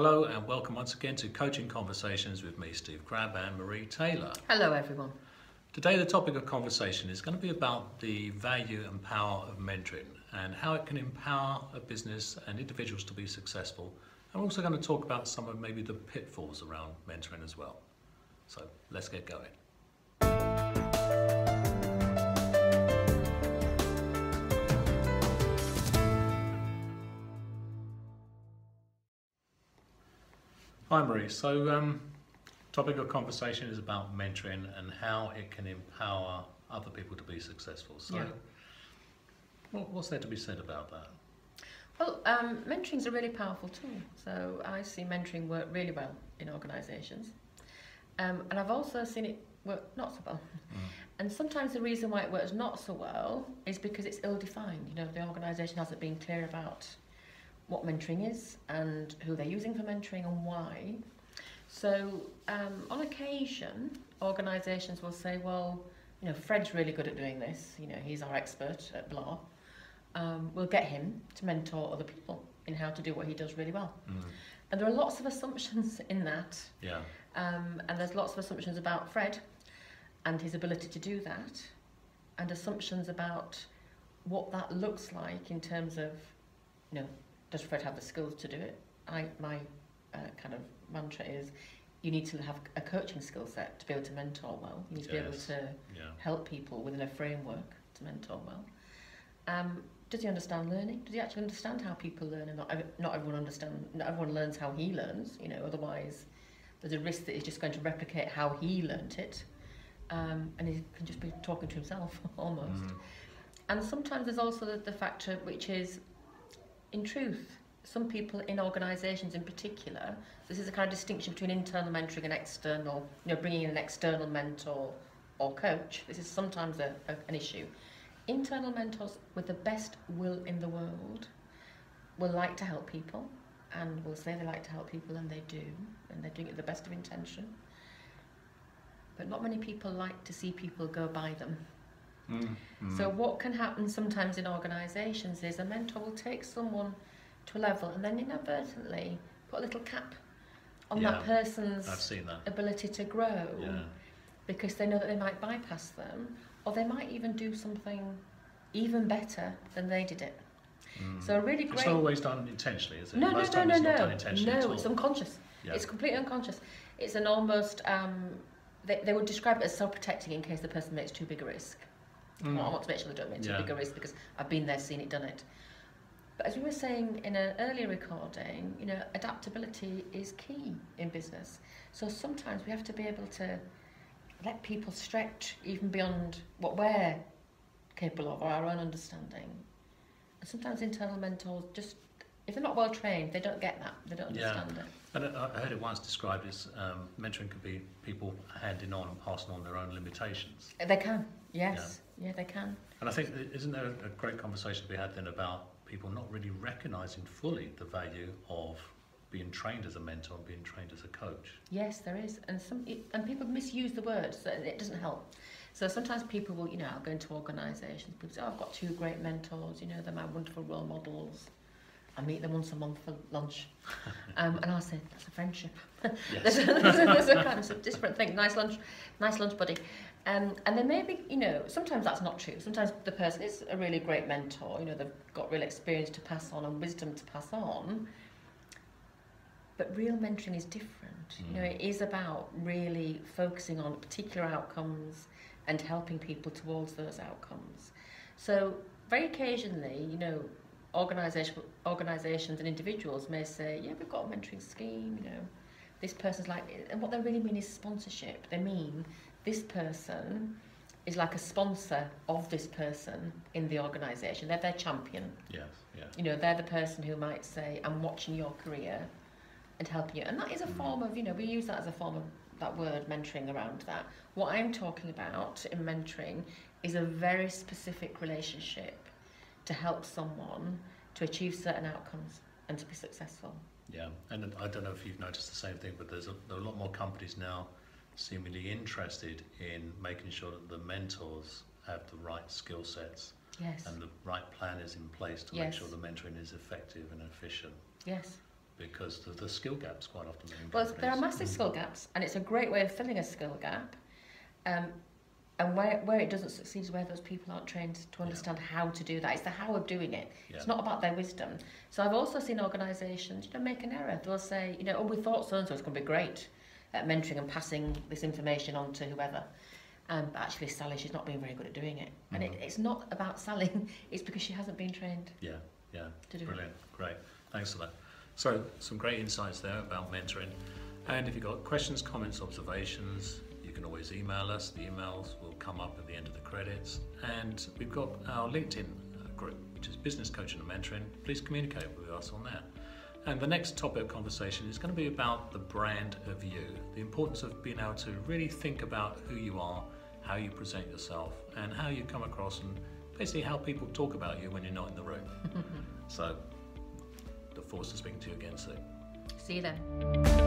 Hello and welcome once again to Coaching Conversations with me, Steve Crabb, and Marie Taylor. Hello everyone. Today the topic of conversation is going to be about the value and power of mentoring and how it can empower a business and individuals to be successful. And we're also going to talk about some of maybe the pitfalls around mentoring as well. So let's get going. Hi Marie, so topic of conversation is about mentoring and how it can empower other people to be successful. So what's there to be said about that? Well, mentoring is a really powerful tool. So I see mentoring work really well in organisations. And I've also seen it work not so well. And sometimes the reason why it works not so well is because it's ill-defined. You know, the organisation hasn't been clear about what mentoring is and who they're using for mentoring and why. So on occasion, organisations will say, well, you know, Fred's really good at doing this. You know, he's our expert at blah. We'll get him to mentor other people in how to do what he does really well. And there are lots of assumptions in that. Yeah. And there's lots of assumptions about Fred and his ability to do that, and assumptions about what that looks like in terms of, you know, does Fred have the skills to do it? My kind of mantra is you need to have a coaching skill set to be able to mentor well. You need to be able to help people within a framework to mentor well. Does he understand learning? Does he actually understand how people learn? And not everyone learns how he learns, you know, otherwise there's a risk that he's just going to replicate how he learnt it. And he can just be talking to himself almost. And sometimes there's also the factor which is, in truth, some people in organisations in particular, this is a kind of distinction between internal mentoring and external, you know, bringing in an external mentor or coach. This is sometimes an issue. Internal mentors with the best will in the world will like to help people and will say they like to help people, and they do, and they're doing it with the best of intention. But not many people like to see people go by them. So what can happen sometimes in organisations is a mentor will take someone to a level and then inadvertently put a little cap on that person's ability to grow, because they know that they might bypass them, or they might even do something even better than they did it. So a really great... It's not always done intentionally, is it? No, Most times it's not done no, intentionally at all. it's unconscious. It's completely unconscious. It's an almost... They would describe it as self-protecting in case the person makes too big a risk. I want to make sure they don't make too big a risk because I've been there, seen it, done it. But as we were saying in an earlier recording, you know, adaptability is key in business. So sometimes we have to be able to let people stretch even beyond what we're capable of or our own understanding. And sometimes internal mentors just, if they're not well trained, they don't get that. They don't understand it. And I heard it once described as mentoring could be people handing on and passing on their own limitations. They can, yes. Yeah, they can. And I think, isn't there a great conversation to be had then about people not really recognising fully the value of being trained as a mentor and being trained as a coach? Yes, there is. And people misuse the words, so it doesn't help. So sometimes people will, you know, I'll go into organisations, people say, oh, I've got 2 great mentors, you know, they're my wonderful role models. I meet them once a month for lunch. And I'll say, that's a friendship. There's a kind of different thing. Nice lunch buddy. And then maybe, you know, sometimes that's not true. Sometimes the person is a really great mentor, you know, they've got real experience to pass on and wisdom to pass on. But real mentoring is different. You know, it is about really focusing on particular outcomes and helping people towards those outcomes. So very occasionally, you know, organisations and individuals may say, yeah, we've got a mentoring scheme, you know, this person's like, and what they really mean is sponsorship. They mean this person is like a sponsor of this person in the organisation. They're their champion. Yes, You know, they're the person who might say, I'm watching your career and helping you. And that is a form of, you know, we use that as a form of that word mentoring around that. What I'm talking about in mentoring is a very specific relationship to help someone to achieve certain outcomes and to be successful. Yeah, and I don't know if you've noticed the same thing, but there are a lot more companies now seemingly interested in making sure that the mentors have the right skill sets and the right plan is in place to make sure the mentoring is effective and efficient. Yes. because the skill gaps quite often in Well, companies. there are massive skill gaps, and it's a great way of filling a skill gap. And where it doesn't succeed is where those people aren't trained to understand how to do that. It's the how of doing it. Yeah. It's not about their wisdom. So I've also seen organisations, make an error. They'll say, oh, we thought so-and-so was going to be great at mentoring and passing this information on to whoever. But actually, Sally, she's not been very good at doing it. And it's not about Sally. It's because she hasn't been trained. Yeah, to do brilliant, great. Thanks for that. So, some great insights there about mentoring. And if you've got questions, comments, observations, you can always email us. The emails will come up at the end of the credits. And we've got our LinkedIn group, which is Business Coaching and Mentoring. Please communicate with us on that. And the next topic of conversation is going to be about the brand of you, the importance of being able to really think about who you are, how you present yourself, and how you come across, and basically how people talk about you when you're not in the room. So, look forward to speaking to you again soon. See you then.